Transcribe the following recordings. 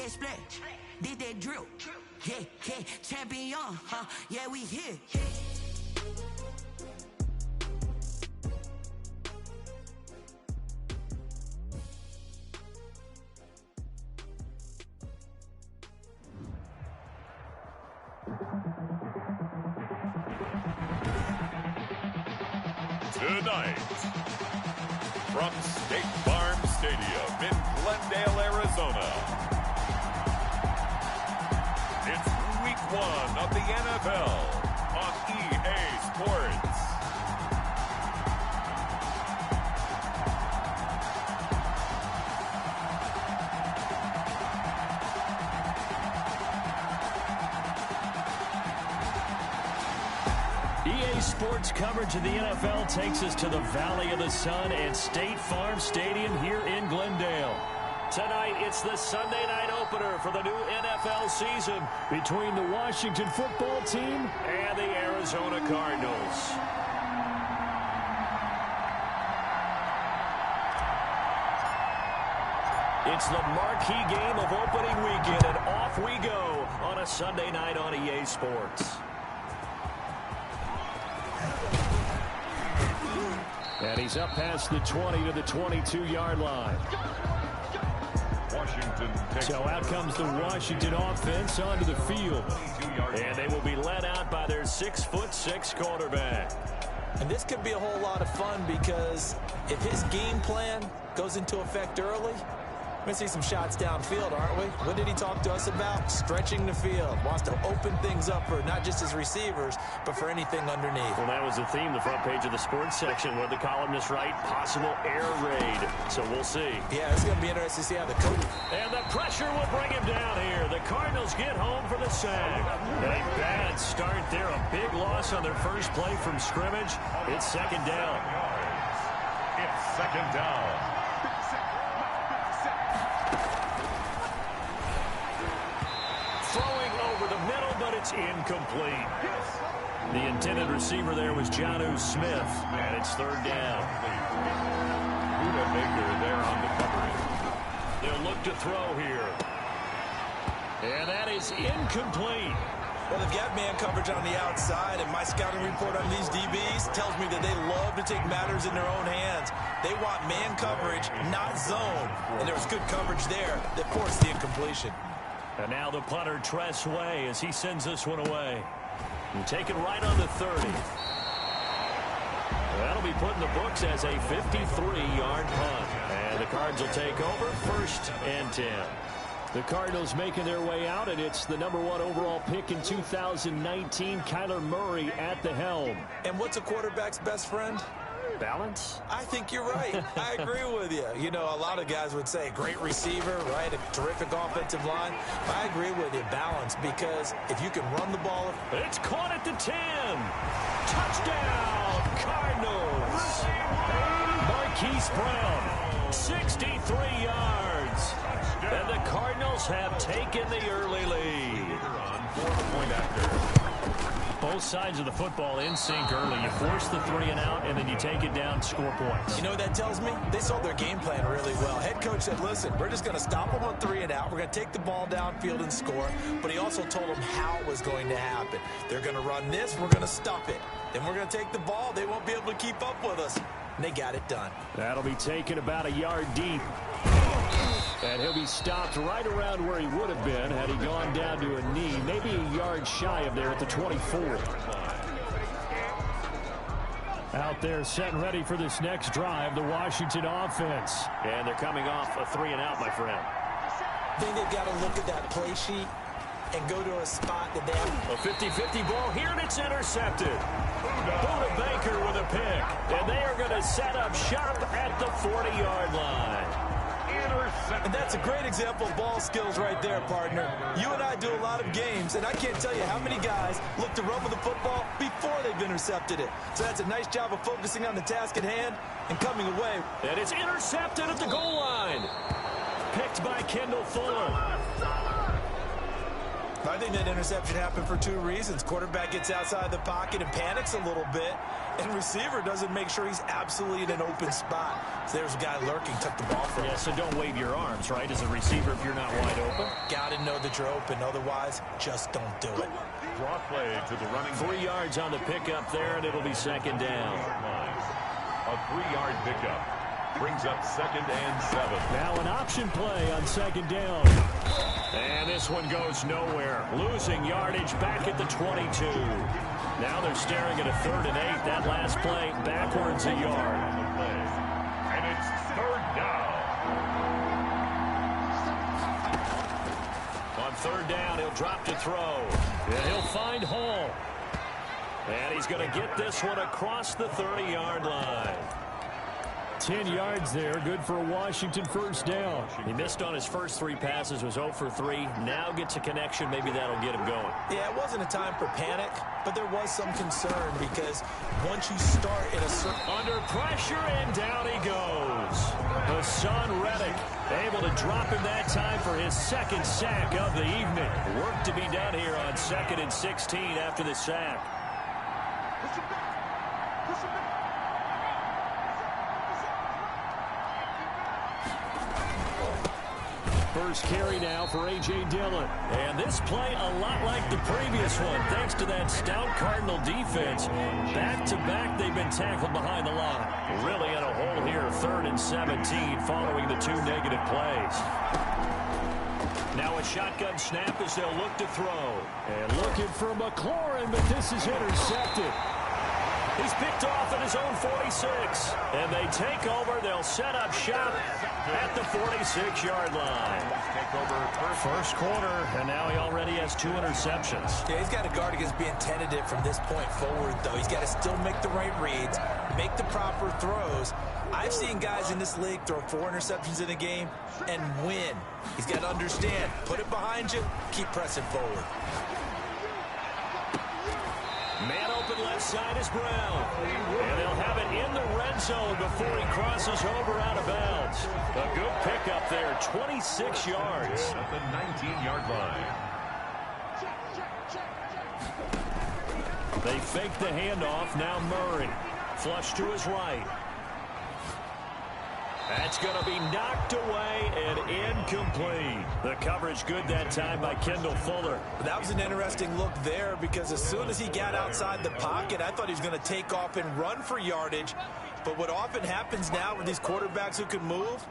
that splat, did that drill. Yeah, yeah, champion, huh? Yeah, we here. Tonight, from State Farm Stadium in Glendale, Arizona, it's Week 1 of the NFL on EA Sports. EA Sports coverage of the NFL takes us to the Valley of the Sun at State Farm Stadium here in Glendale. Tonight, it's the Sunday night opener for the new NFL season between the Washington football team and the Arizona Cardinals. It's the marquee game of opening weekend, and off we go on a Sunday night on EA Sports. And he's up past the 20 to the 22-yard line. So out comes the Washington offense onto the field. And they will be led out by their 6'6" quarterback. And this could be a whole lot of fun because if his game plan goes into effect early, we're going to see some shots downfield, aren't we? What did he talk to us about? Stretching the field. Wants to open things up for not just his receivers, but for anything underneath. Well, that was the theme, the front page of the sports section, where the columnists write possible air raid. So we'll see. Yeah, it's going to be interesting to see how the coach... And the pressure will bring him down here. The Cardinals get home for the sack. And a bad start there. A big loss on their first play from scrimmage. It's second down. It's second down. It's incomplete. The intended receiver there was Jonnu Smith, and it's third down. Buda Baker there on the coverage. They'll look to throw here. And that is incomplete. Well, they've got man coverage on the outside, and my scouting report on these DBs tells me that they love to take matters in their own hands. They want man coverage, not zone. And there was good coverage there that forced the incompletion. And now the punter, Tress Way, as he sends this one away. And taken right on the 30. That'll be put in the books as a 53-yard punt. And the Cards will take over, 1st and 10. The Cardinals making their way out, and it's the #1 overall pick in 2019, Kyler Murray at the helm. And what's a quarterback's best friend? Balance? I think you're right. I agree with you. You know, a lot of guys would say great receiver, right? A terrific offensive line. I agree with you, balance, because if you can run the ball. It's caught at the 10. Touchdown, Cardinals. Marquise Brown, 63 yards. And the Cardinals have taken the early lead. Point after. Both sides of the football in sync early. You force the 3 and out, and then you take it down, score points. You know what that tells me? They saw their game plan really well. Head coach said, listen, we're just going to stop them on 3 and out. We're going to take the ball downfield and score. But he also told them how it was going to happen. They're going to run this. We're going to stop it. Then we're going to take the ball. They won't be able to keep up with us. And they got it done. That'll be taken about a yard deep. And he'll be stopped right around where he would have been had he gone down to a knee, maybe a yard shy of there at the 24. Out there set and ready for this next drive, the Washington offense. And they're coming off a 3 and out, my friend. I think they've got to look at that play sheet and go to a spot that they have. A 50-50 ball here, and it's intercepted. Buda Baker with a pick. And they are going to set up shop at the 40-yard line. And that's a great example of ball skills right there, partner. You and I do a lot of games, and I can't tell you how many guys look to run with the football before they've intercepted it. So that's a nice job of focusing on the task at hand and coming away. And it's intercepted at the goal line. Picked by Kendall Fuller. I think that interception happened for two reasons. Quarterback gets outside the pocket and panics a little bit, and receiver doesn't make sure he's absolutely in an open spot. So there's a guy lurking, took the ball from him. Yeah, so don't wave your arms, right, as a receiver if you're not wide open. Got to know that you're open. Otherwise, just don't do it. Draw play to the running 3 yards on the pickup there, and it'll be second down. A 3-yard pickup brings up 2nd and 7. Now an option play on second down. And this one goes nowhere. Losing yardage back at the 22. Now they're staring at a 3rd and 8. That last play backwards a yard. And it's 3rd down. On 3rd down, he'll drop to throw. And he'll find Hall. And he's going to get this one across the 30-yard line. 10 yards there, good for a Washington first down. He missed on his first 3 passes, was 0 for 3. Now gets a connection, maybe that'll get him going. Yeah, it wasn't a time for panic, but there was some concern because once you start in a certain... Under pressure, and down he goes. Hassan Reddick able to drop him that time for his 2nd sack of the evening. Work to be done here on 2nd and 16 after the sack. First carry now for A.J. Dillon. And this play a lot like the previous one, thanks to that stout Cardinal defense. Back-to-back, they've been tackled behind the line. Really in a hole here, 3rd and 17, following the 2 negative plays. Now a shotgun snap as they'll look to throw. And looking for McLaurin, but this is intercepted. He's picked off at his own 46. And they take over. They'll set up shop at the 46-yard line. Take over first quarter, and now he already has 2 interceptions. Yeah, he's got to guard against being tentative from this point forward, though. He's got to still make the right reads, make the proper throws. I've seen guys in this league throw 4 interceptions in a game and win. He's got to understand, put it behind you, keep pressing forward. Man open left side is Brown. And they'll have it in the red zone before he crosses over out of bounds. A good pickup there, 26 yards. at the 19-yard line. They fake the handoff. Now Murray. Flush to his right. That's going to be knocked away and incomplete. The coverage good that time by Kendall Fuller. That was an interesting look there because as soon as he got outside the pocket, I thought he was going to take off and run for yardage. But what often happens now with these quarterbacks who can move,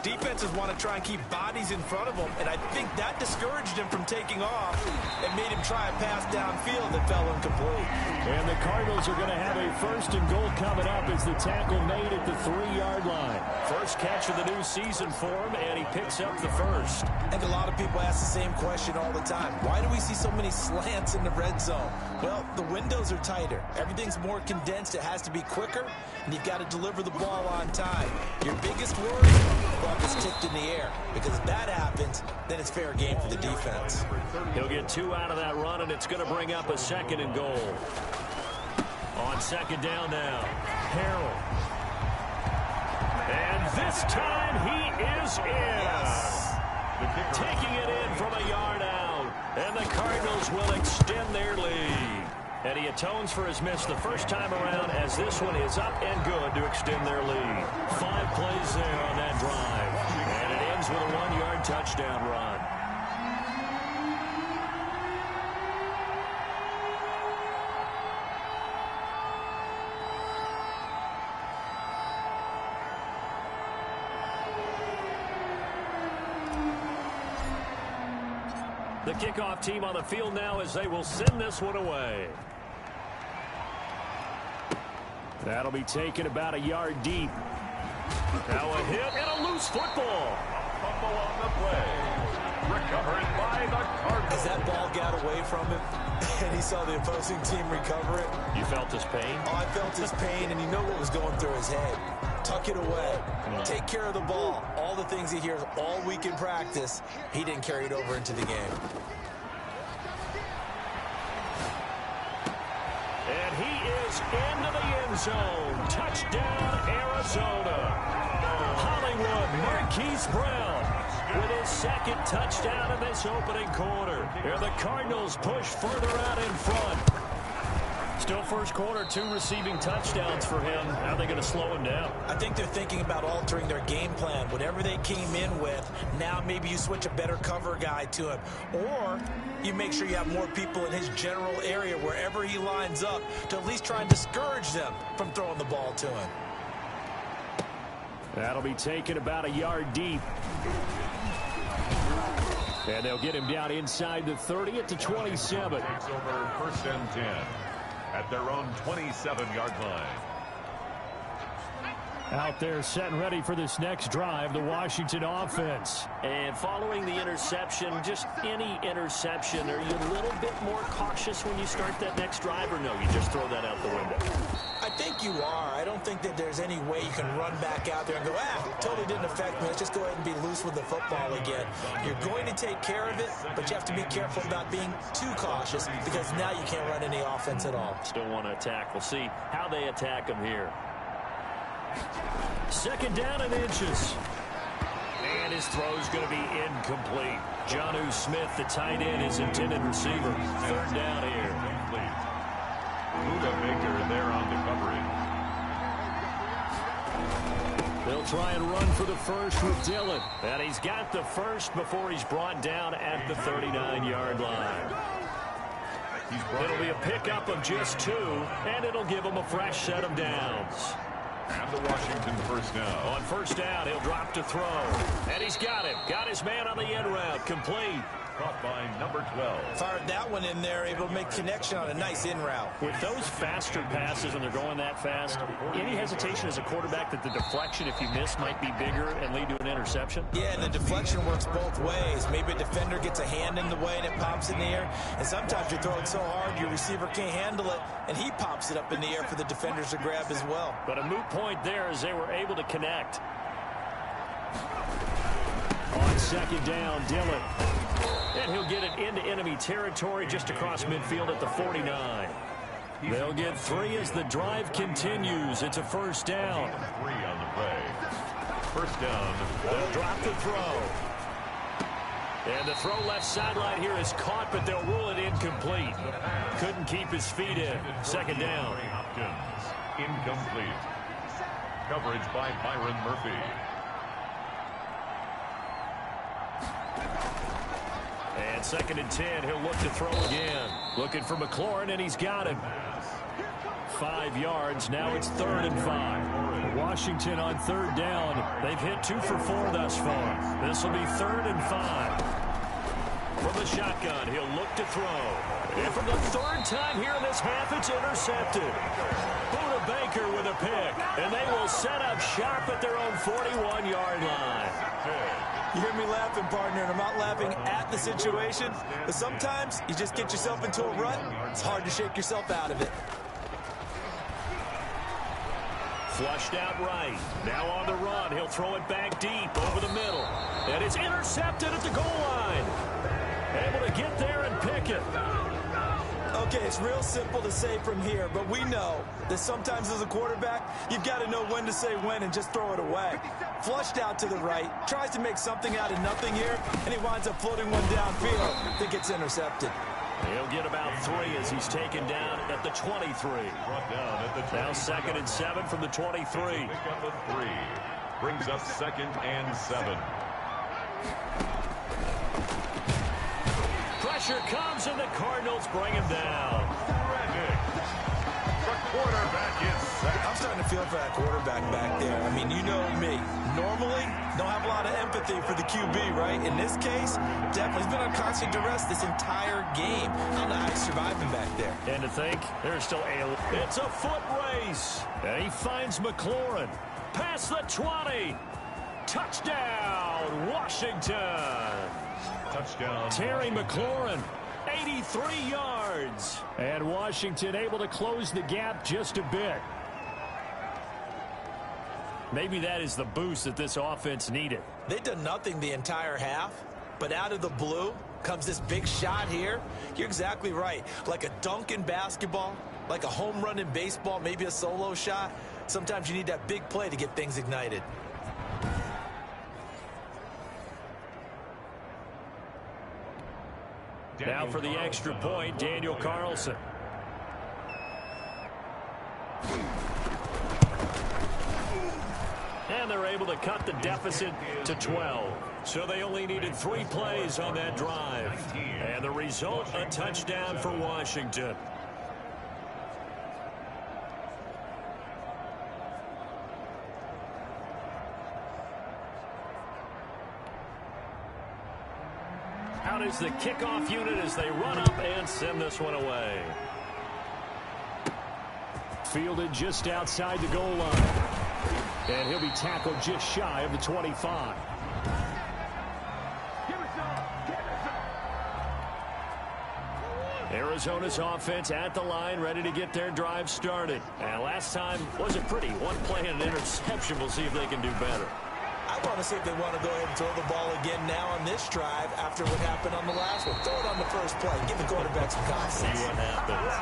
defenses want to try and keep bodies in front of them, and I think that discouraged him from taking off and made him try a pass downfield that fell incomplete. And the Cardinals are going to have a 1st and goal coming up as the tackle made at the 3-yard line. First catch of the new season for him, and he picks up the first. And a lot of people ask the same question all the time. Why do we see so many slants in the red zone? Well, the windows are tighter. Everything's more condensed. It has to be quicker, and you've got to deliver the ball on time. Your biggest worry? Ball gets tipped in the air, because if that happens, then it's fair game for the defense. He'll get 2 out of that run, and it's going to bring up a 2nd and goal. On 2nd down now, Harrell. And this time he is in. Taking it in from a yard out, and the Cardinals will extend their lead. And he atones for his miss the first time around as this one is up and good to extend their lead. 5 plays there on that drive. And it ends with a 1-yard touchdown run. The kickoff team on the field now as they will send this one away. That'll be taken about a yard deep. Now a hit and a loose football. Fumble on the play. Recovered by the Cardinals. As that ball got away from him, and he saw the opposing team recover it. You felt his pain? Oh, I felt his pain, and you know what was going through his head. Tuck it away. Take care of the ball. All the things he hears all week in practice, he didn't carry it over into the game. And he is into the end zone. Touchdown, Arizona. Hollywood Marquise Brown with his second touchdown in this opening quarter. Here the Cardinals push further out in front. Still first quarter, 2 receiving touchdowns for him. How are they going to slow him down? I think they're thinking about altering their game plan. Whatever they came in with, now maybe you switch a better cover guy to him. Or you make sure you have more people in his general area wherever he lines up to at least try and discourage them from throwing the ball to him. That'll be taken about a yard deep. And they'll get him down inside the 30 at the 27. Takes over 1st and 10 at their own 27-yard line. Out there set and ready for this next drive, the Washington offense. And following the interception, just any interception, are you a little bit more cautious when you start that next drive, or no, you just throw that out the window? I think you are. I don't think that there's any way you can run back out there and go, totally didn't affect me. Let's just go ahead and be loose with the football again. You're going to take care of it, but you have to be careful about being too cautious because now you can't run any offense at all. Still want to attack. We'll see how they attack him here. Second down and inches. And his throw's going to be incomplete. Jonnu Smith, the tight end, his intended receiver. Third down here. Buda Baker there on the coverage. They'll try and run for the first with Dillon. And he's got the first before he's brought down at the 39-yard line. It'll be a pickup of just 2, and it'll give him a fresh set of downs. And the Washington first down. On first down, he'll drop to throw. And he's got him. Got his man on the end route. Complete. Caught by number 12. Fired that one in there, able to make connection on a nice in route. With those faster passes, and they're going that fast, any hesitation as a quarterback that the deflection, if you miss, might be bigger and lead to an interception? Yeah, and the deflection works both ways. Maybe a defender gets a hand in the way and it pops in the air. And sometimes you throw it so hard your receiver can't handle it, and he pops it up in the air for the defenders to grab as well. But a moot point there as they were able to connect. On second down, Dillon. And he'll get it into enemy territory just across midfield at the 49. They'll get 3 as the drive continues. It's a first down. 3 on the play. First down. They'll drop the throw. And the throw left sideline here is caught, but they'll rule it incomplete. Couldn't keep his feet in. Second down. Hopkins. Incomplete. Coverage by Byron Murphy. And second and 10, he'll look to throw again. Looking for McLaurin, and he's got him. 5 yards, now it's 3rd and 5. Washington on third down. They've hit 2 for 4 thus far. This will be 3rd and 5. From the shotgun, he'll look to throw. And from the 3rd time here in this half, it's intercepted. Buda Baker with a pick. And they will set up shop at their own 41-yard line. You hear me laughing, partner, and I'm not laughing at the situation, but sometimes you just get yourself into a rut. It's hard to shake yourself out of it. Flushed out right. Now on the run. He'll throw it back deep over the middle. And it's intercepted at the goal line. Able to get there and pick it. Okay, it's real simple to say from here, but we know that sometimes as a quarterback, you've got to know when to say when and just throw it away. Flushed out to the right, tries to make something out of nothing here, and he winds up floating one downfield that gets intercepted. He'll get about 3 as he's taken down at the 23. Brought down at the 23. Now 2nd and 7 from the 23. Pick up a 3. Brings up 2nd and 7. Pressure comes, and the Cardinals bring him down. The quarterback is sacked. I'm starting to feel for that quarterback back there. I mean, you know me. Normally, don't have a lot of empathy for the QB, right? In this case, definitely he's been on constant duress this entire game. I don't know how he's surviving back there. And to think, there's still it's a foot race. And he finds McLaurin. Past the 20. Touchdown, Washington. Touchdown. Terry McLaurin, 83 yards. And Washington able to close the gap just a bit. Maybe that is the boost that this offense needed. They've done nothing the entire half, but out of the blue comes this big shot here. You're exactly right. Like a dunk in basketball, like a home run in baseball, maybe a solo shot. Sometimes you need that big play to get things ignited. Now for the extra point, Daniel Carlson. And they're able to cut the deficit to 12. So they only needed 3 plays on that drive. And the result, a touchdown for Washington. Out is the kickoff unit as they run up and send this one away. Fielded just outside the goal line. And he'll be tackled just shy of the 25. Arizona's offense at the line, ready to get their drive started. And last time wasn't pretty. One play and an interception. We'll see if they can do better. I want to see if they want to go ahead and throw the ball again now on this drive after what happened on the last one. Throw it on the first play. Give the quarterback some confidence. See what happens.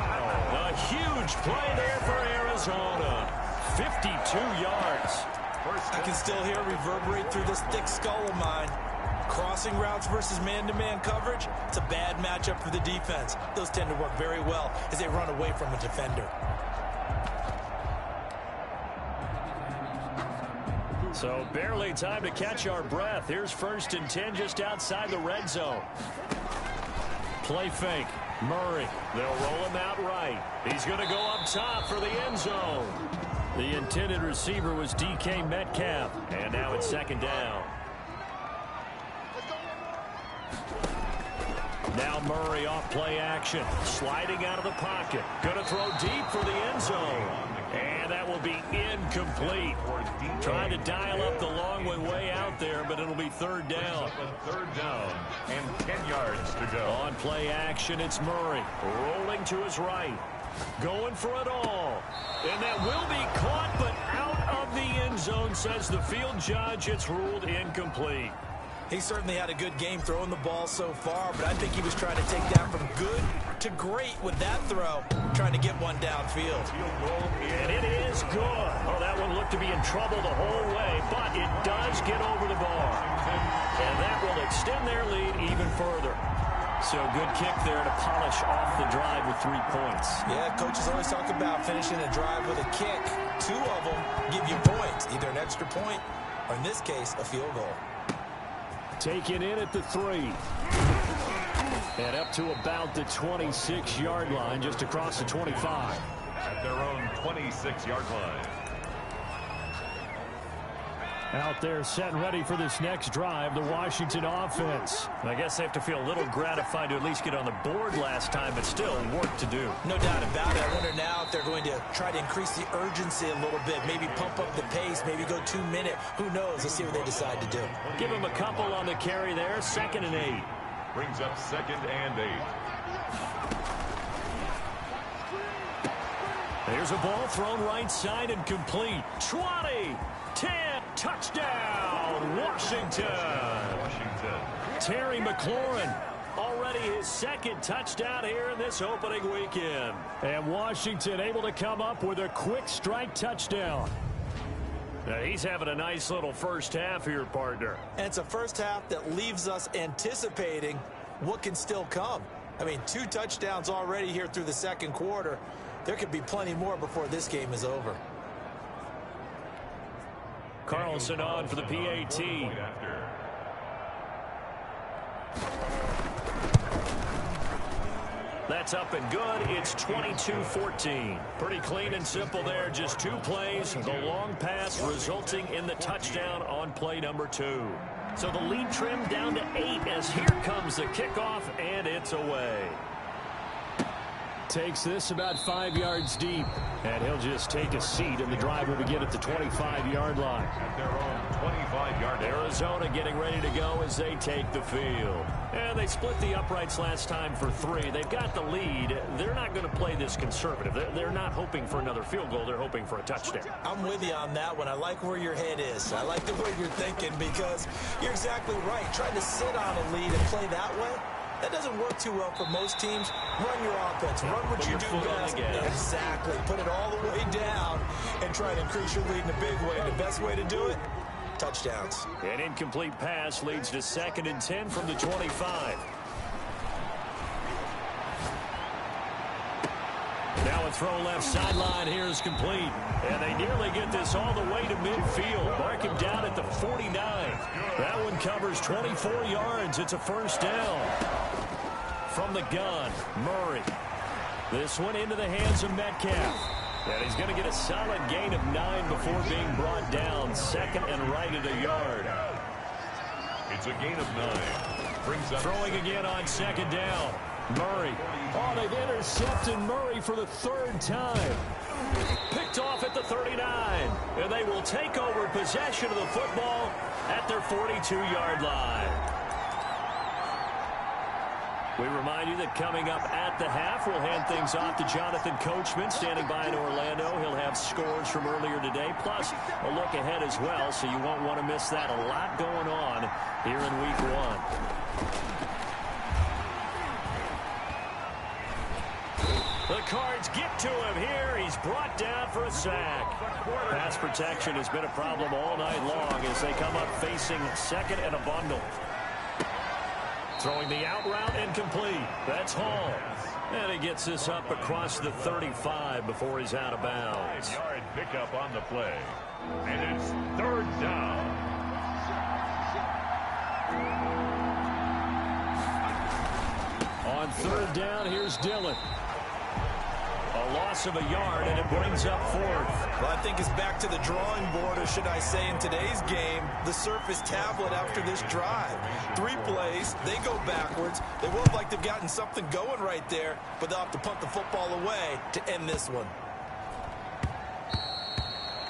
A huge play there for Arizona. 52 yards. I can still hear it reverberate through this thick skull of mine. Crossing routes versus man-to-man coverage, it's a bad matchup for the defense. Those tend to work very well as they run away from a defender. So barely time to catch our breath. Here's 1st and 10 just outside the red zone. Play fake. Murray. They'll roll him out right. He's going to go up top for the end zone. The intended receiver was DK Metcalf. And now it's 2nd down. Now Murray off play action. Sliding out of the pocket. Going to throw deep for the end zone. And that will be incomplete. Trying to dial up the long way out there, but it'll be 3rd down. 3rd down and 10 yards to go. On play action, it's Murray. Rolling to his right. Going for it all. And that will be caught, but out of the end zone, says the field judge. It's ruled incomplete. He certainly had a good game throwing the ball so far, but I think he was trying to take that from good to great with that throw, trying to get one downfield. And it is good. Oh, that one looked to be in trouble the whole way, but it does get over the bar. And that will extend their lead even further. So good kick there to polish off the drive with 3 points. Yeah, coaches always talk about finishing a drive with a kick. 2 of them give you points, either an extra point or, in this case, a field goal. Taken in at the 3. And up to about the 26-yard line, just across the 25. At their own 26-yard line. Out there set and ready for this next drive, the Washington offense. I guess they have to feel a little gratified to at least get on the board last time, but still work to do. No doubt about it. I wonder now if they're going to try to increase the urgency a little bit, maybe pump up the pace, maybe go 2-minute. Who knows? Let's see what they decide to do. Give them a couple on the carry there, 2nd and 8. Brings up 2nd and 8. There's a ball thrown right side and complete. 20, 10, touchdown, Washington. Terry McLaurin, already his 2nd touchdown here in this opening weekend. And Washington able to come up with a quick strike touchdown. Now he's having a nice little first half here, partner. And it's a first half that leaves us anticipating what can still come. I mean, 2 touchdowns already here through the 2nd quarter. There could be plenty more before this game is over. Carlson on for the PAT. That's up and good. It's 22-14. Pretty clean and simple there. Just 2 plays. The long pass resulting in the touchdown on play number 2. So the lead trimmed down to 8 as here comes the kickoff, and it's away. Takes this about 5 yards deep, and he'll just take a seat, and the drive will begin at the 25-yard line. At their own 25-yard line. Arizona getting ready to go as they take the field. And they split the uprights last time for 3. They've got the lead. They're not going to play this conservative. They're not hoping for another field goal. They're hoping for a touchdown. I'm with you on that one. I like where your head is. I like the way you're thinking because you're exactly right. Trying to sit on a lead and play that way, that doesn't work too well for most teams. Run your offense. Run what you do best. Exactly. Put it all the way down and try to increase your lead in a big way. And the best way to do it, touchdowns. An incomplete pass leads to 2nd and 10 from the 25. Now a throw left sideline here is complete. And they nearly get this all the way to midfield. Mark him down at the 49. That one covers 24 yards. It's a first down. From the gun, Murray. This one into the hands of Metcalf. And he's going to get a solid gain of 9 before being brought down. Second and right at a yard. It's a gain of 9. Brings up throwing again on second down. Murray. Oh, they've intercepted Murray for the third time. Picked off at the 39. And they will take over possession of the football at their 42-yard line. We remind you that coming up at the half, we'll hand things off to Jonathan Coachman, standing by in Orlando. He'll have scores from earlier today, plus a look ahead as well, so you won't want to miss that. A lot going on here in Week 1. The Cards get to him here. He's brought down for a sack. Pass protection has been a problem all night long as they come up facing second and a bundle. Throwing the out route incomplete. That's Hall. And he gets this up across the 35 before he's out of bounds. Yard pickup on the play. And it's third down. On third down, here's Dillon. A loss of a yard, and it brings up fourth. Well, I think it's back to the drawing board, or should I say in today's game, the Surface tablet after this drive. 3 plays, they go backwards. They will look like they've gotten something going right there, but they'll have to punt the football away to end this one.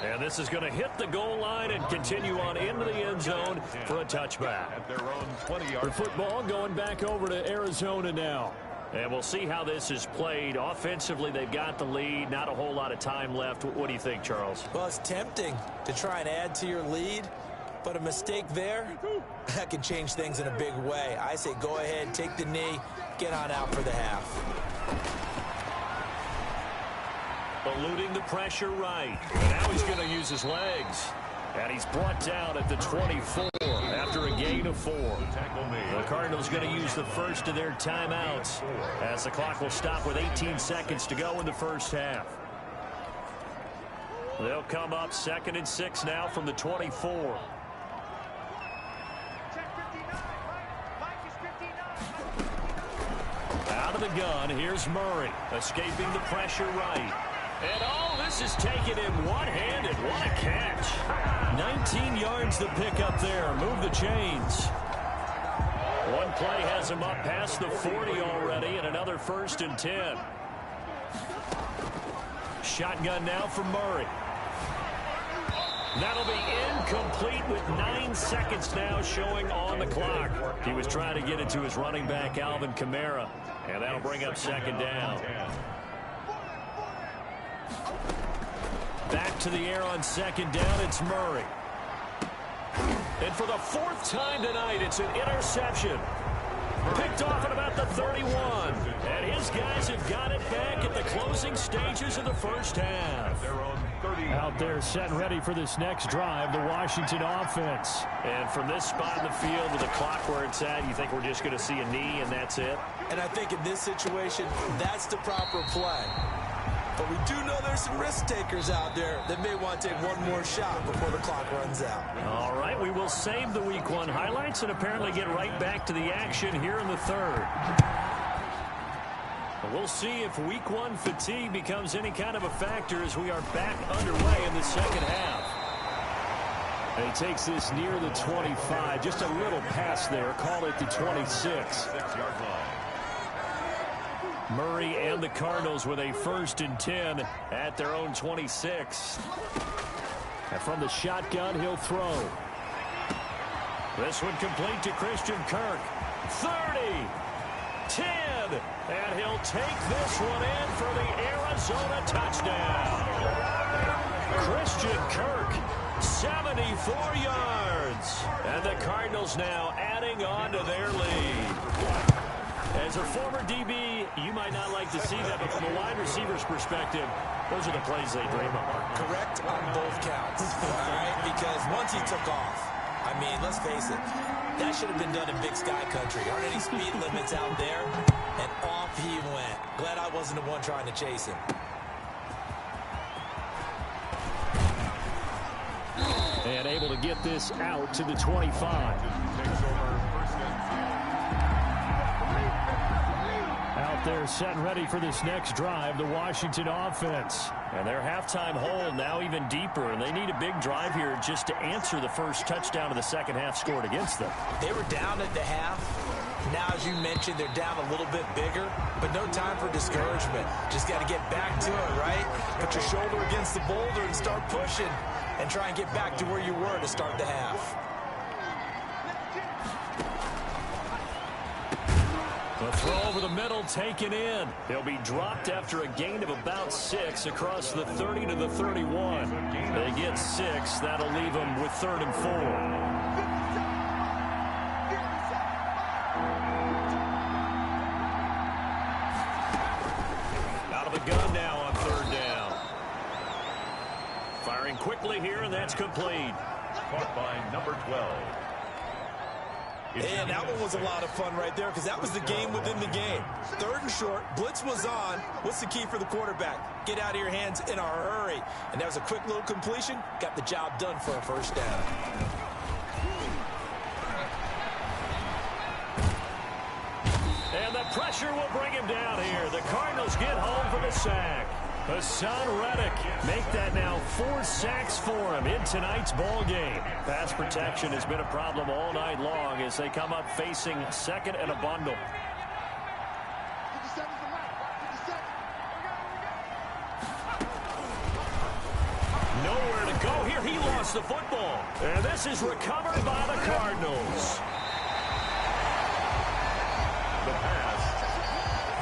And this is going to hit the goal line and continue on into the end zone for a touchback. At their own 20-yard The football going back over to Arizona now. And we'll see how this is played. Offensively, they've got the lead. Not a whole lot of time left. What do you think, Charles? Well, it's tempting to try and add to your lead, but a mistake there, that can change things in a big way. I say go ahead, take the knee, get on out for the half. Eluding the pressure right. And now he's going to use his legs. And he's brought down at the 24 after a gain of 4. The Cardinals going to use the first of their timeouts as the clock will stop with 18 seconds to go in the first half. They'll come up 2nd and 6 now from the 24. Out of the gun, here's Murray, escaping the pressure right. And oh, this is taking him one-handed. What a catch. 19 yards to pick up there. Move the chains. One play has him up past the 40 already, and another 1st and 10. Shotgun now for Murray. That'll be incomplete with 9 seconds now showing on the clock. He was trying to get it to his running back, Alvin Kamara, and that'll bring up 2nd down. Back to the air on 2nd down, it's Murray. And for the 4th time tonight, it's an interception. Picked off at about the 31. And his guys have got it back at the closing stages of the first half. Out there set and ready for this next drive, the Washington offense. And from this spot in the field with the clock where it's at, you think we're just going to see a knee and that's it? And I think in this situation, that's the proper play. But we do know there's some risk takers out there that may want to take one more shot before the clock runs out. All right, we will save the Week 1 highlights and apparently get right back to the action here in the 3rd. We'll see if Week 1 fatigue becomes any kind of a factor as we are back underway in the 2nd half. And he takes this near the 25, just a little pass there, call it the 26. Murray and the Cardinals with a 1st and 10 at their own 26. And from the shotgun, he'll throw. This one complete to Christian Kirk. 30, 10, and he'll take this one in for the Arizona touchdown. Christian Kirk, 74 yards. And the Cardinals now adding on to their lead. As a former DB, you might not like to see that, but from a wide receiver's perspective, those are the plays they dream of. Correct on both counts, all right? Because once he took off, I mean, let's face it, That should have been done in Big Sky Country. Aren't any speed limits out there? And off he went. Glad I wasn't the one trying to chase him. And able to get this out to the 25. Out there set and ready for this next drive, the Washington offense. And their halftime hole now even deeper, and they need a big drive here just to answer the first touchdown of the second half scored against them. They were down at the half. Now, as you mentioned, they're down a little bit bigger, but no time for discouragement. Just got to get back to it, right? Put your shoulder against the boulder and start pushing and try and get back to where you were to start the half. The throw over the middle taken in. He'll be dropped after a gain of about 6 across the 30 to the 31. They get 6. That'll leave them with 3rd and 4. Out of the gun now on 3rd down. Firing quickly here, and that's complete. Caught by number 12. And that one was a lot of fun right there because that was the game within the game. 3rd and short, blitz was on. What's the key for the quarterback? Get out of your hands in a hurry. And that was a quick little completion. Got the job done for a 1st down. And the pressure will bring him down here. The Cardinals get home for the sack. Hassan Reddick make that now 4 sacks for him in tonight's ball game. Pass protection has been a problem all night long as they come up facing 2nd and a bundle. Nowhere to go here. He lost the football. And this is recovered by the Cardinals. The pass.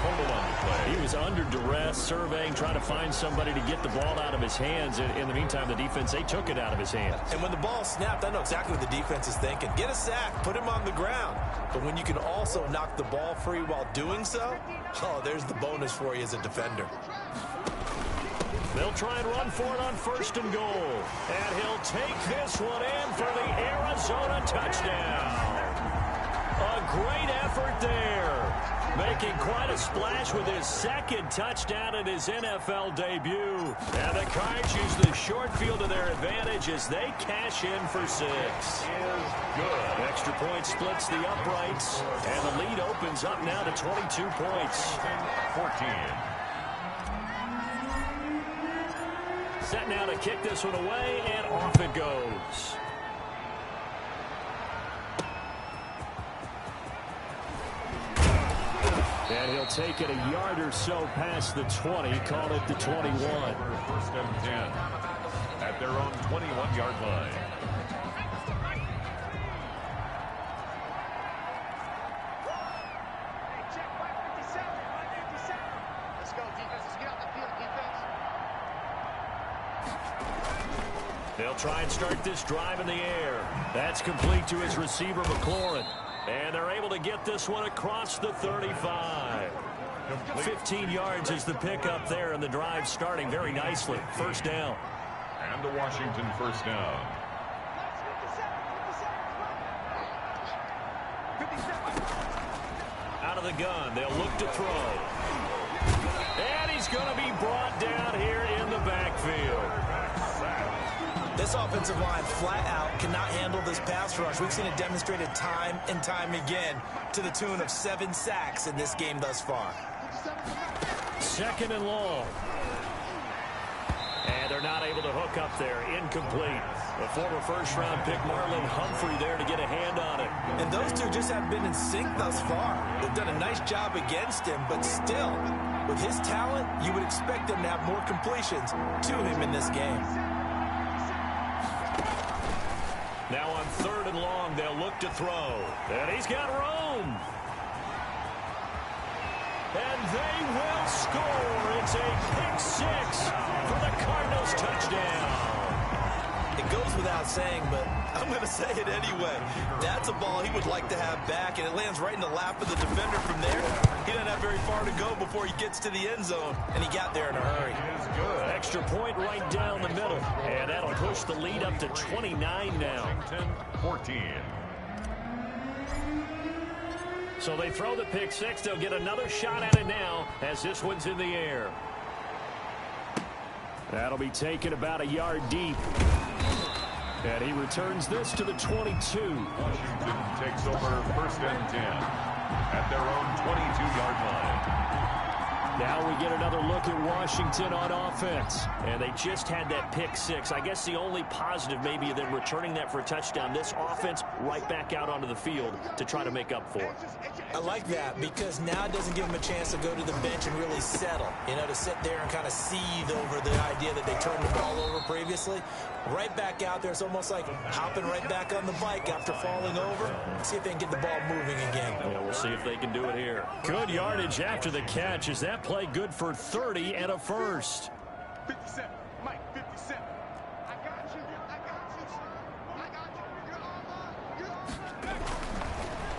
Fumble on the play. He was under duress, surveying, trying to find somebody to get the ball out of his hands. In the meantime, the defense, they took it out of his hands. And when the ball snapped, I know exactly what the defense is thinking. Get a sack, put him on the ground. But when you can also knock the ball free while doing so, oh, there's the bonus for you as a defender. They'll try and run for it on 1st and goal. And he'll take this one in for the Arizona touchdown. A great effort there. Making quite a splash with his 2nd touchdown in his NFL debut. And the Cards use the short field to their advantage as they cash in for 6. Good. Extra point splits the uprights. And the lead opens up now to 22 points. 14. Set now to kick this one away, and off it goes. And he'll take it a yard or so past the 20, call it the 21. 1st and 10 at their own 21-yard line. Let's go, defense. Let's get out the field, defense. They'll try and start this drive in the air. That's complete to his receiver, McLaurin. And they're able to get this one across the 35. 15 yards is the pickup there, and the drive starting very nicely. 1st down. And the Washington 1st down. Out of the gun, they'll look to throw. And he's going to be brought down here in the backfield. This offensive line flat out cannot handle this pass rush. We've seen it demonstrated time and time again to the tune of 7 sacks in this game thus far. 2nd and long. And they're not able to hook up there. Incomplete. The former 1st-round pick Marlon Humphrey there to get a hand on it. And those two just haven't been in sync thus far. They've done a nice job against him, but still, with his talent, you would expect them to have more completions to him in this game. Now on 3rd and long, they'll look to throw. And he's got room. And they will score. It's a pick 6 for the Cardinals touchdown. It goes without saying, but I'm going to say it anyway. That's a ball he would like to have back, and it lands right in the lap of the defender from there. He doesn't have very far to go before he gets to the end zone, and he got there in a hurry. Extra point right down the middle, and that'll push the lead up to 29 now. 14. So they throw the pick six. They'll get another shot at it now as this one's in the air. That'll be taken about a yard deep. And he returns this to the 22. Washington takes over 1st and 10 at their own 22-yard line. Now we get another look at Washington on offense. And they just had that pick six. I guess the only positive maybe of them returning that for a touchdown. This offense right back out onto the field to try to make up for it. I like that because now it doesn't give them a chance to go to the bench and really settle. You know, to sit there and kind of seethe over the idea that they turned the ball over previously. Right back out there. It's almost like hopping right back on the bike after falling over. See if they can get the ball moving again. Yeah, we'll see if they can do it here. Good yardage after the catch. Is that play good for 30 and a first? 57. Mike, 57. I got you. I got you. I got you. You're on.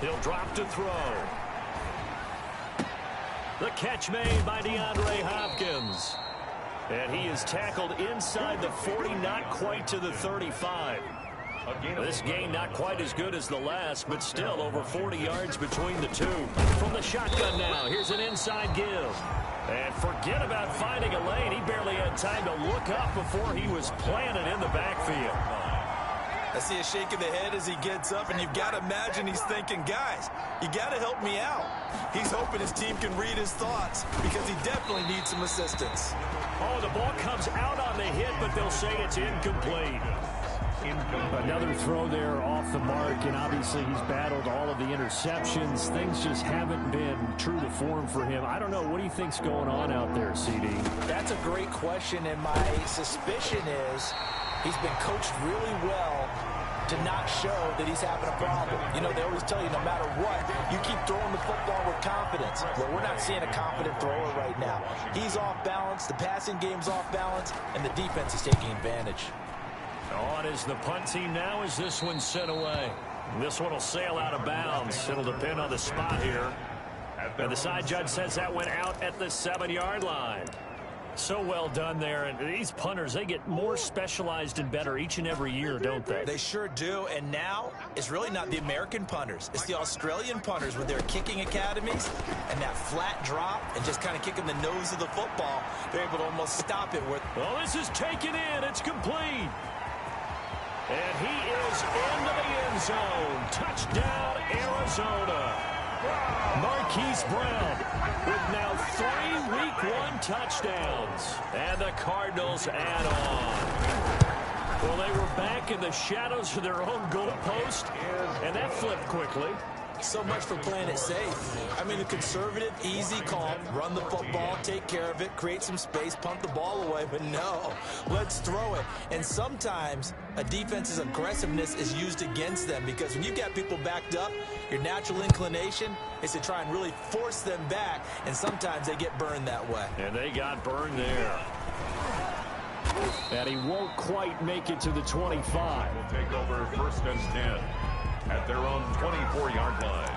He'll drop to throw. The catch made by DeAndre Hopkins. And he is tackled inside the 40, not quite to the 35. This game not quite as good as the last, but still over 40 yards between the two. From the shotgun now, here's an inside give. And forget about finding a lane. He barely had time to look up before he was planted in the backfield. I see a shake of the head as he gets up, and you've got to imagine he's thinking, guys, you got to help me out. He's hoping his team can read his thoughts because he definitely needs some assistance. Oh, the ball comes out on the hit, but they'll say it's incomplete. Another throw there off the mark, and obviously he's battled all of the interceptions. Things just haven't been true to form for him. I don't know. What do you think's going on out there, CD? That's a great question, and my suspicion is he's been coached really well to not show that he's having a problem. You know, they always tell you no matter what, you keep throwing the football with confidence. Well, we're not seeing a confident thrower right now. He's off balance, the passing game's off balance, and the defense is taking advantage. On is the punt team now as this one's sent away. This one will sail out of bounds. It'll depend on the spot here. And the side judge says that went out at the 7-yard line. So well done there. And these punters, they get more specialized and better each and every year, don't they? They sure do. And now it's really not the American punters. It's the Australian punters with their kicking academies and that flat drop and just kind of kicking the nose of the football. They're able to almost stop it with. Well, this is taken in. It's complete. And he is into the end zone. Touchdown, Arizona. Marquise Brown with now 3 Week 1 touchdowns. And the Cardinals add on. Well, they were back in the shadows of their own goalpost, and that flipped quickly. So much for playing it safe. I mean, the conservative, easy call, run the football, take care of it, create some space, punt the ball away, but no, let's throw it. And sometimes a defense's aggressiveness is used against them because when you've got people backed up, your natural inclination is to try and really force them back, and sometimes they get burned that way. And they got burned there. And he won't quite make it to the 25. Will take over 1st and 10 at their own 24-yard line.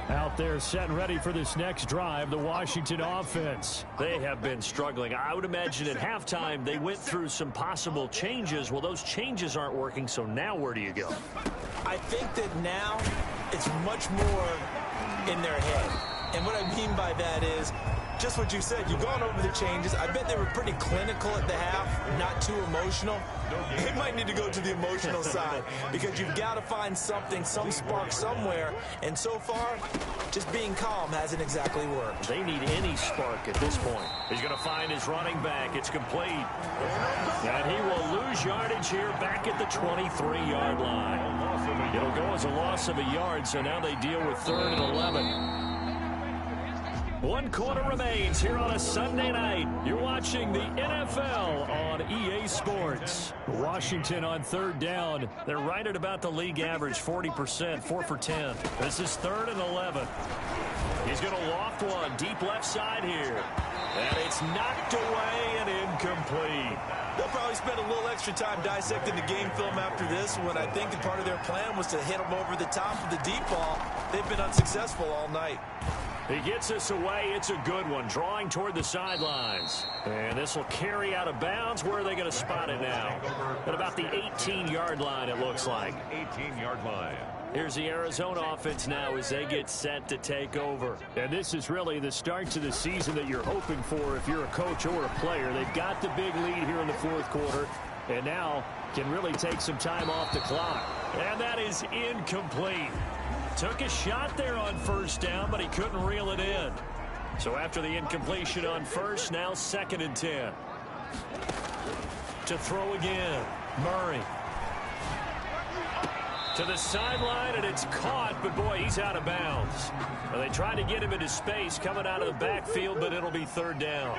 Out there set and ready for this next drive, the Washington offense. They have been struggling. I would imagine at halftime they went through some possible changes. Well, those changes aren't working, so now where do you go? I think that now it's much more in their head. And what I mean by that is just what you said. You've gone over the changes. I bet they were pretty clinical at the half, not too emotional. They might need to go to the emotional side because you've got to find something, some spark somewhere. And so far, just being calm hasn't exactly worked. They need any spark at this point. He's going to find his running back. It's complete. And he will lose yardage here back at the 23-yard line. It'll go as a loss of a yard, so now they deal with 3rd and 11. 1 quarter remains here on a Sunday night. You're watching the NFL on EA Sports. Washington on 3rd down. They're right at about the league average, 40%, 4 for 10. This is 3rd and 11. He's going to loft one deep left side here. And it's knocked away and incomplete. They'll probably spend a little extra time dissecting the game film after this when I think that part of their plan was to hit them over the top of the deep ball. They've been unsuccessful all night. He gets this away. It's a good one. Drawing toward the sidelines. And this will carry out of bounds. Where are they going to spot it now? At about the 18-yard line, it looks like. 18-yard line. Here's the Arizona offense now as they get set to take over. And this is really the start to the season that you're hoping for if you're a coach or a player. They've got the big lead here in the fourth quarter, and now can really take some time off the clock. And that is incomplete. Took a shot there on first down, but he couldn't reel it in. So after the incompletion on first, now 2nd and 10. To throw again, Murray. To the sideline, and it's caught, but boy, he's out of bounds. Well, they tried to get him into space coming out of the backfield, but it'll be 3rd down.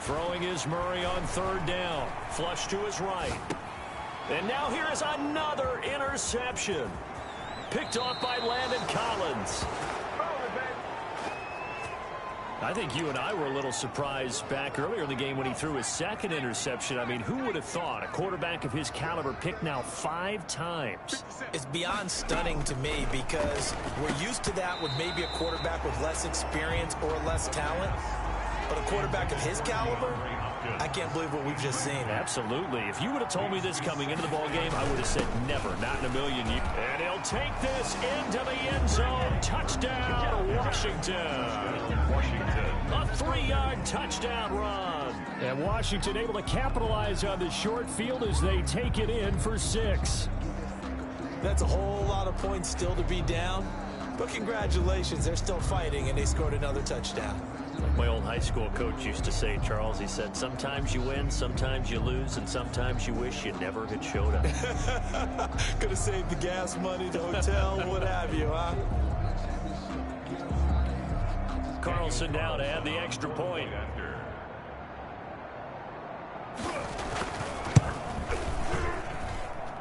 Throwing is Murray on 3rd down. Flush to his right. And now here is another interception. Picked off by Landon Collins. I think you and I were a little surprised back earlier in the game when he threw his 2nd interception. I mean, who would have thought a quarterback of his caliber picked now 5 times? It's beyond stunning to me because we're used to that with maybe a quarterback with less experience or less talent. But a quarterback of his caliber, I can't believe what we've just seen. Absolutely. If you would have told me this coming into the ballgame, I would have said never, not in a million years. And he'll take this into the end zone. Touchdown, Washington. A 3-yard touchdown run. And Washington able to capitalize on the short field as they take it in for 6. That's a whole lot of points still to be down. But congratulations, they're still fighting, and they scored another touchdown. Like my old high school coach used to say, Charles, he said, sometimes you win, sometimes you lose, and sometimes you wish you never had showed up. Could have saved the gas money, the hotel, what have you, huh? Carlson now to add the extra point.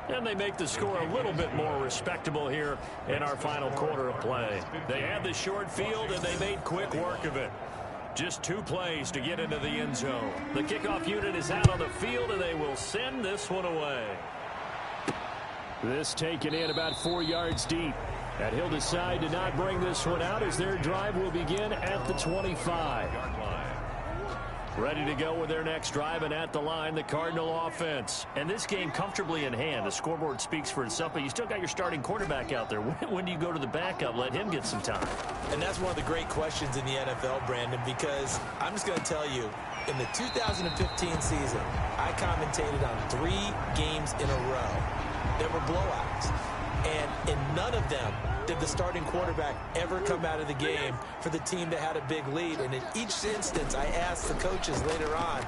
And they make the score a little bit more respectable here in our final quarter of play. They had the short field, and they made quick work of it. Just 2 plays to get into the end zone. The kickoff unit is out on the field, and they will send this one away. This taken in about 4 yards deep. And he'll decide to not bring this one out as their drive will begin at the 25. Ready to go with their next drive, and at the line, the Cardinal offense. And this game comfortably in hand. The scoreboard speaks for itself, but you still got your starting quarterback out there. When do you go to the backup? Let him get some time. And that's one of the great questions in the NFL, Brandon, because I'm just going to tell you, in the 2015 season, I commentated on 3 games in a row. There were blowouts. And in none of them did the starting quarterback ever come out of the game for the team that had a big lead. And in each instance, I asked the coaches later on,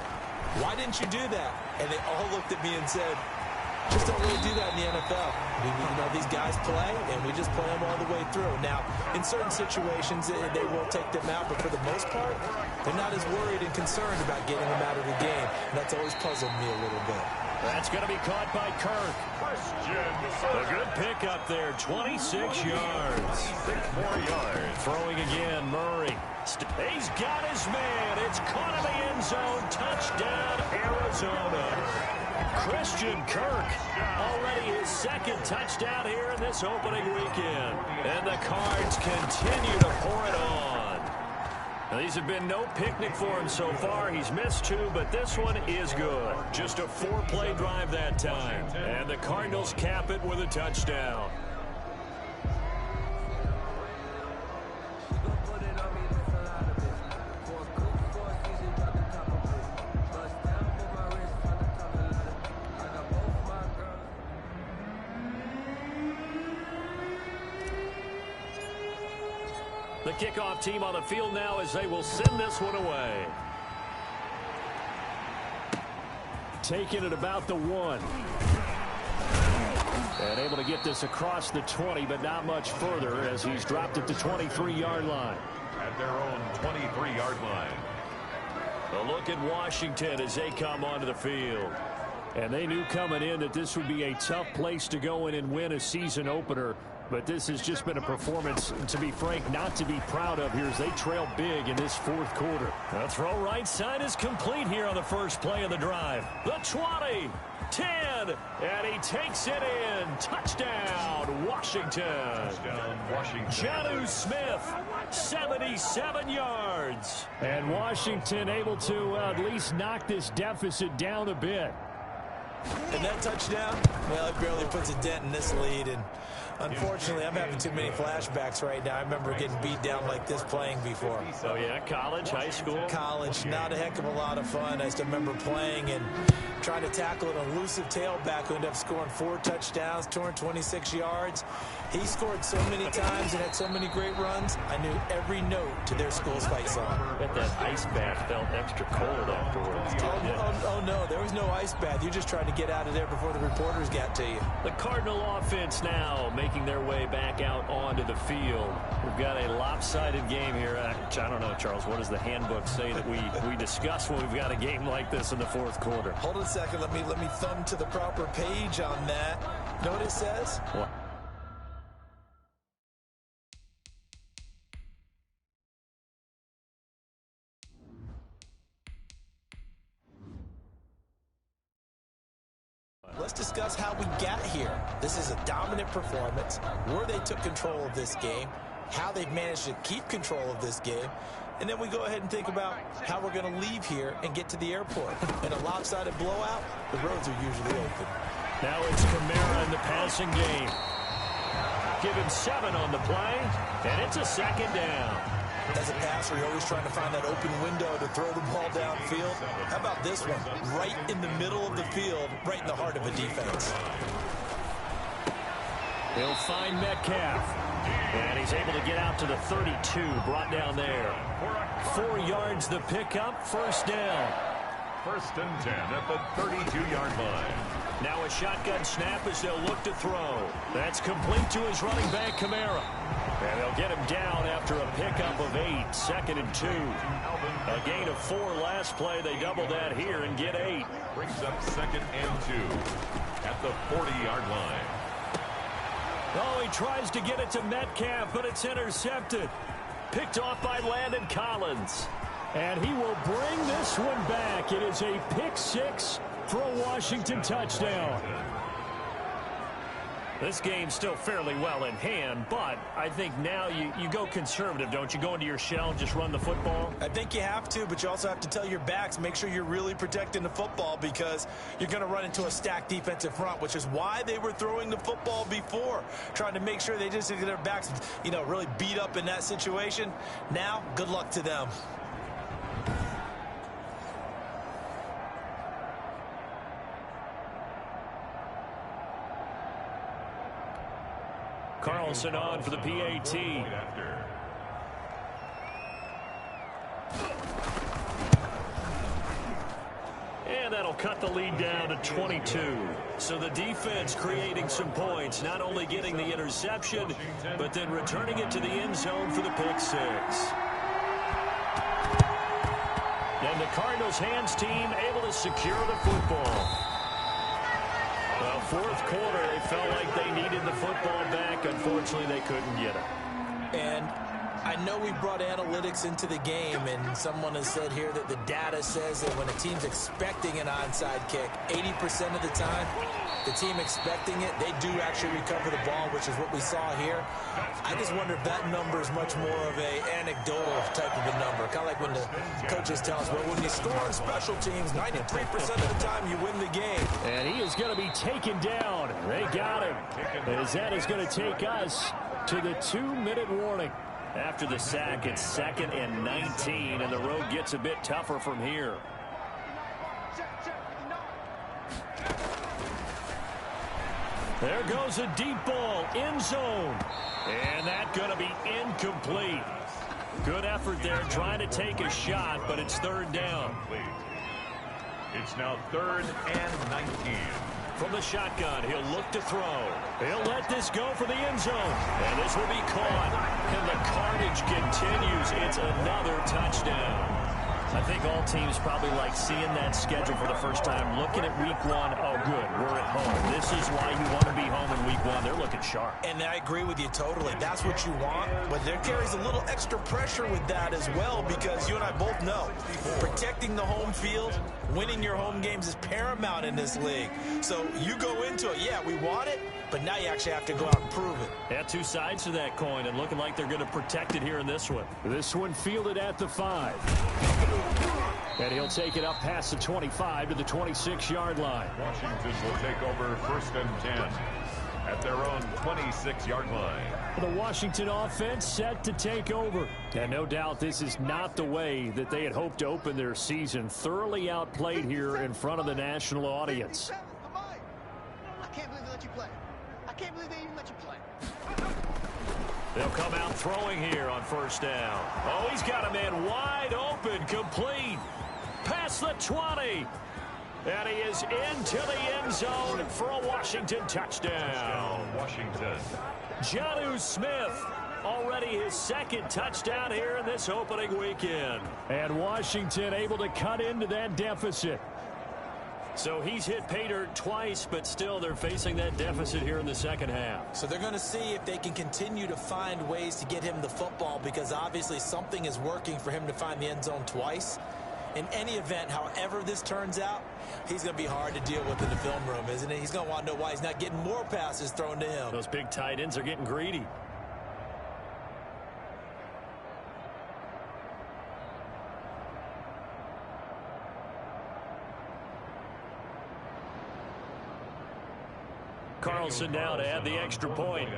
why didn't you do that? And they all looked at me and said, just don't really do that in the NFL. These guys play, and we just play them all the way through. Now, in certain situations, they will take them out, but for the most part, they're not as worried and concerned about getting them out of the game. And that's always puzzled me a little bit. That's going to be caught by Kirk. A good pickup there, 26 yards. 6 more yards. Throwing again, Murray. He's got his man. It's caught in the end zone. Touchdown, Arizona. Christian Kirk, already his 2nd touchdown here in this opening weekend. And the Cards continue to pour it on. Now, these have been no picnic for him so far. He's missed 2, but this one is good. Just a 4-play drive that time. And the Cardinals cap it with a touchdown. The kickoff team on the field now as they will send this one away. Taking it about the 1. And able to get this across the 20, but not much further as he's dropped at the 23-yard line. At their own 23-yard line. A look at Washington as they come onto the field. And they knew coming in that this would be a tough place to go in and win a season opener. But this has just been a performance, to be frank, not to be proud of here as they trail big in this 4th quarter. The throw right side is complete here on the first play of the drive. The 20, 10, and he takes it in. Touchdown, Washington. Touchdown, Washington. Jonnu Smith, 77 yards. And Washington able to at least knock this deficit down a bit. And that touchdown, well, it barely puts a dent in this lead. And unfortunately, I'm having too many flashbacks right now. I remember getting beat down like this playing before. Oh, yeah? College, high school? College, not a heck of a lot of fun. I still remember playing and trying to tackle an elusive tailback who ended up scoring 4 touchdowns, 226 yards. He scored so many times and had so many great runs, I knew every note to their school's fight song. I bet that ice bath felt extra cold afterwards. Oh, no, there was no ice bath. You just tried to get out of there before the reporters got to you. The Cardinal offense now making their way back out onto the field. We've got a lopsided game here. I don't know, Charles, what does the handbook say that we discuss when we've got a game like this in the fourth quarter? Hold on a second. Let me thumb to the proper page on that. Know what it says? What? Let's discuss how we got here. This is a dominant performance, where they took control of this game, how they've managed to keep control of this game, and then we go ahead and think about how we're going to leave here and get to the airport. In a lopsided blowout, the roads are usually open. Now it's Kamara in the passing game. Give him 7 on the play, and it's a second down. As a passer, you're always trying to find that open window to throw the ball downfield. How about this one? Right in the middle of the field, right in the heart of a defense. He'll find Metcalf. And he's able to get out to the 32, brought down there. 4 yards the pickup, first down. 1st and 10 at the 32-yard line. Now a shotgun snap as they'll look to throw. That's complete to his running back, Kamara. And they'll get him down after a pickup of 8, 2nd and 2. A gain of 4 last play. They double that here and get 8. Brings up 2nd and 2 at the 40-yard line. Oh, he tries to get it to Metcalf, but it's intercepted. Picked off by Landon Collins. And he will bring this one back. It is a pick 6 for a Washington touchdown. This game's still fairly well in hand, but I think now you go conservative, don't you? Go into your shell and just run the football? I think you have to, but you also have to tell your backs, make sure you're really protecting the football because you're going to run into a stacked defensive front, which is why they were throwing the football before, trying to make sure they just get their backs, really beat up in that situation. Now, good luck to them. Carlson on for the PAT. And that'll cut the lead down to 22. So the defense creating some points, not only getting the interception, but then returning it to the end zone for the pick 6. And the Cardinals' hands team able to secure the football. Well, fourth quarter, they felt like they needed the football back. Unfortunately, they couldn't get it. And I know we brought analytics into the game, and someone has said here that the data says that when a team's expecting an onside kick, 80% of the time, the team expecting it, they do actually recover the ball, which is what we saw here. I just wonder if that number is much more of an anecdotal type of a number. Kind of like when the coaches tell us, well, when you score on special teams, 93% of the time you win the game. And he is going to be taken down. They got him. As that is going to take us to the 2-minute warning. After the sack, it's 2nd and 19, and the road gets a bit tougher from here. There goes a deep ball, end zone. And that's going to be incomplete. Good effort there trying to take a shot, but it's 3rd down. It's now 3rd and 19. From the shotgun, he'll look to throw. He'll let this go for the end zone. And this will be caught. And the carnage continues. It's another touchdown. I think all teams probably like seeing that schedule for the first time, looking at week 1. Oh, good, we're at home. This is why you want to be home in week 1. They're looking sharp. And I agree with you totally. That's what you want. But there carries a little extra pressure with that as well because you and I both know protecting the home field, winning your home games is paramount in this league. So you go into it, yeah, we want it, but now you actually have to go out and prove it. Yeah, 2 sides to that coin, and looking like they're going to protect it here in this one. This one fielded at the 5. And he'll take it up past the 25 to the 26-yard line. Washington will take over 1st and 10 at their own 26-yard line. The Washington offense set to take over. And no doubt this is not the way that they had hoped to open their season. Thoroughly outplayed here in front of the national audience. I can't believe they let you play. I can't believe they even let you play. They'll come out throwing here on 1st down. Oh, he's got a man wide open, complete. Past the 20. And he is into the end zone for a Washington touchdown. Washington. Jonnu Smith, already his 2nd touchdown here in this opening weekend. And Washington able to cut into that deficit. So he's hit pay dirt twice, but still they're facing that deficit here in the 2nd half. So they're going to see if they can continue to find ways to get him the football, because obviously something is working for him to find the end zone twice. In any event, however this turns out, he's going to be hard to deal with in the film room, isn't he? He's going to want to know why he's not getting more passes thrown to him. Those big tight ends are getting greedy. Carlson now to add the extra point.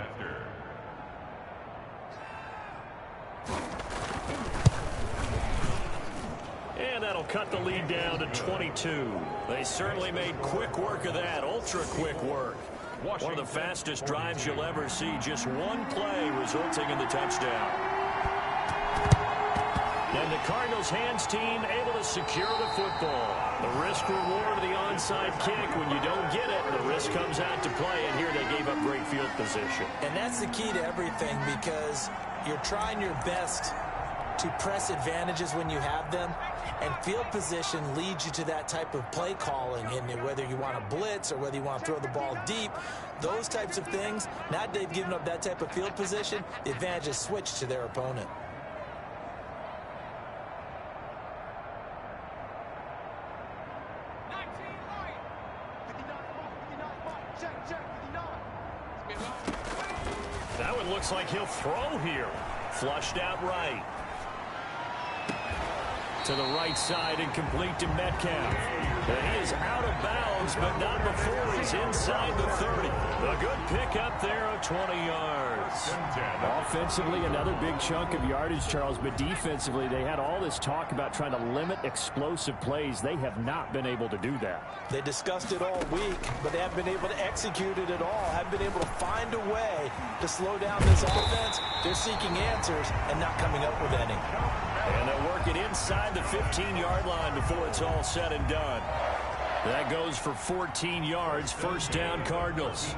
And that'll cut the lead down to 22. They certainly made quick work of that, ultra quick work. One of the fastest drives you'll ever see, just one play resulting in the touchdown. And the Cardinals hands team able to secure the football. The risk reward of the onside kick. When you don't get it, the risk comes out to play, and here they gave up great field position. And that's the key to everything, because you're trying your best to press advantages when you have them, and field position leads you to that type of play calling. And whether you want to blitz or whether you want to throw the ball deep, those types of things, now that they've given up that type of field position, the advantage is switched to their opponent. That one looks like he'll throw here. Flushed out right. To the right side and complete to Metcalf. And he is out of bounds, but not before he's inside the 30. A good pickup there of 20 yards. Offensively, another big chunk of yardage, Charles, but defensively, they had all this talk about trying to limit explosive plays. They have not been able to do that. They discussed it all week, but they haven't been able to execute it at all. Haven't been able to find a way to slow down this offense. They're seeking answers and not coming up with any. And they'll work it inside the 15-yard line before it's all said and done. That goes for 14 yards. 1st down, Cardinals.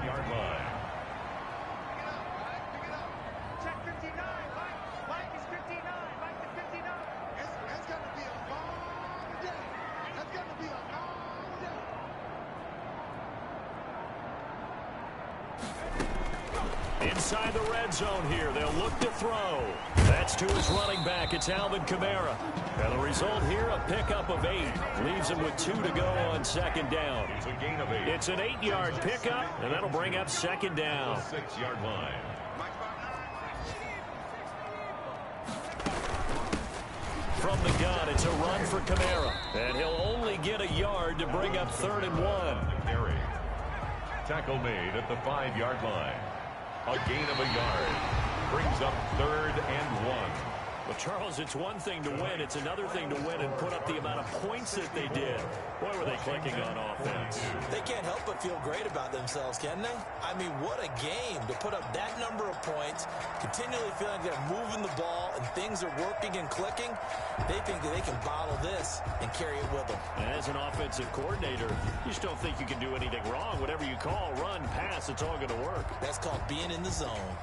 Inside the red zone here. They'll look to throw. That's to his running back. It's Alvin Kamara. And the result here, a pickup of 8. Leaves him with 2 to go on 2nd down. It's a gain of 8. It's an 8-yard pickup, and that'll bring up 2nd down. 6-yard line. From the gun, it's a run for Kamara. And he'll only get a yard to bring up 3rd and 1. Carry. Tackle made at the 5-yard line. A gain of a yard. Brings up 3rd and 1. Well, Charles, it's one thing to win. It's another thing to win and put up the amount of points that they did. Boy, were they clicking on offense. They can't help but feel great about themselves, can they? I mean, what a game to put up that number of points, continually feeling like they're moving the ball and things are working and clicking. They think that they can bottle this and carry it with them. And as an offensive coordinator, you just don't think you can do anything wrong. Whatever you call, run, pass, it's all going to work. That's called being in the zone.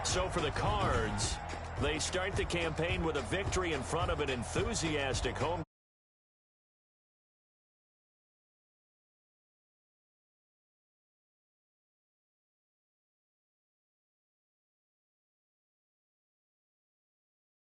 So for the Cards, they start the campaign with a victory in front of an enthusiastic home